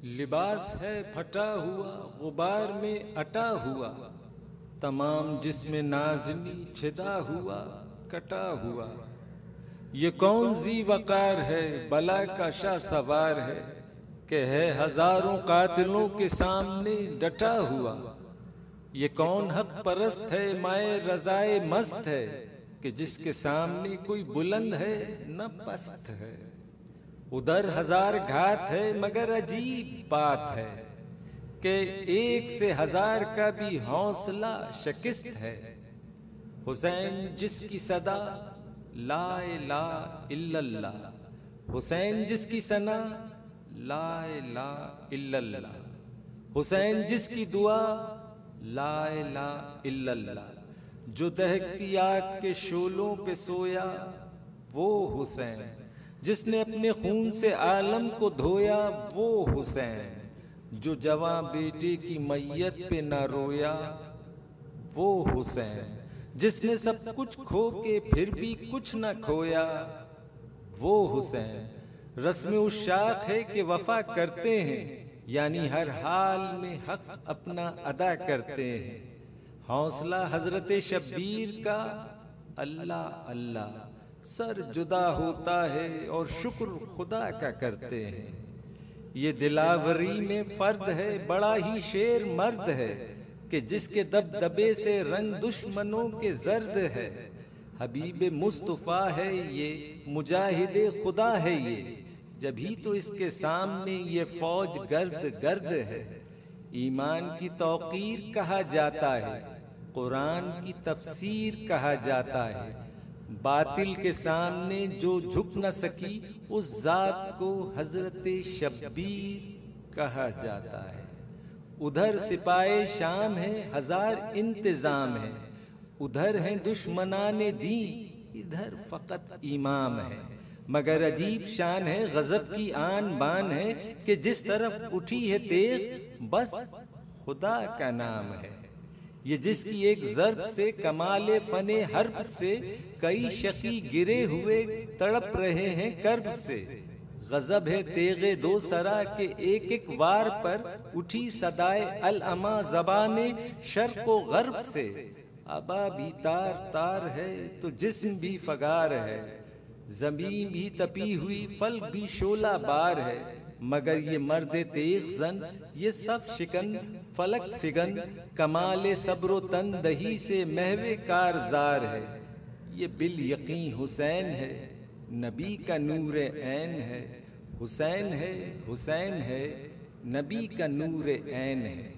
لباس ہے پھٹا ہوا غبار میں اٹا ہوا، تمام جسم نازنی چھدا ہوا کٹا ہوا۔ یہ کون ذی وقار ہے بلا کا شاہ سوار ہے، کہ ہے ہزاروں قاتلوں کے سامنے ڈٹا ہوا۔ یہ کون حق پرست ہے مائے رضائے مست ہے، کہ جس کے سامنے کوئی بلند ہے نہ پست ہے۔ ادھر ہزار گھات ہے مگر عجیب بات ہے، کہ ایک سے ہزار کا بھی حوصلہ شکست ہے۔ حسین جس کی صدا لا الہ الا اللہ، حسین جس کی ثنا لا الہ الا اللہ، حسین جس کی دعا لا الہ الا اللہ۔ جو دہکتی آگ کے شعلوں پہ سویا وہ حسین، جس نے اپنے خون سے عالم کو دھویا وہ حسین۔ جو جواں بیٹے کی میت پہ نہ رویا وہ حسین، جس نے سب کچھ کھو کے پھر بھی کچھ نہ کھویا وہ حسین۔ رسم عشاق ہے کہ وفا کرتے ہیں، یعنی ہر حال میں حق اپنا ادا کرتے ہیں۔ حوصلہ حضرت شبیر کا اللہ اللہ، سر جدا ہوتا ہے اور شکر خدا کا کرتے ہیں۔ یہ دلاوری میں فرد ہے بڑا ہی شیر مرد ہے، کہ جس کے دبدبے سے رنگ دشمنوں کے زرد ہے۔ حبیب مصطفیٰ ہے یہ مجاہد خدا ہے یہ، جبھی تو اس کے سامنے یہ فوج گرد گرد ہے۔ ایمان کی توقیر کہا جاتا ہے، قرآن کی تفسیر کہا جاتا ہے۔ باطل کے سامنے جو جھک نہ سکی اس ذات کو حضرت شبیر کہا جاتا ہے۔ ادھر سپاہ شام ہے ہزار انتظام ہے، ادھر ہیں دشمنان دین ادھر فقط امام ہے۔ مگر عجیب شان ہے غضب کی آن بان ہے، کہ جس طرف اٹھی ہے تیغ بس خدا کا نام ہے۔ یہ جس کی ایک ضرب سے کمال فن حرب سے، کئی شقی گرے ہوئے تڑپ رہے ہیں کرب سے۔ غضب ہے تیغ دو سرا کے ایک ایک وار پر، اٹھی صدائے العما زبان شرق و غرب سے۔ ابا بھی تار تار ہے تو جسم بھی فگار ہے، زمین بھی تپی ہوئی فلک بھی شعلہ بار ہے۔ مگر یہ مرد تیغ زن یہ سب شکن فلک فگن، کمال صبر و تندہی سے محو کارزار ہے۔ یہ بالیقین حسین ہے نبی کا نور عین ہے، حسین ہے حسین ہے نبی کا نور عین ہے۔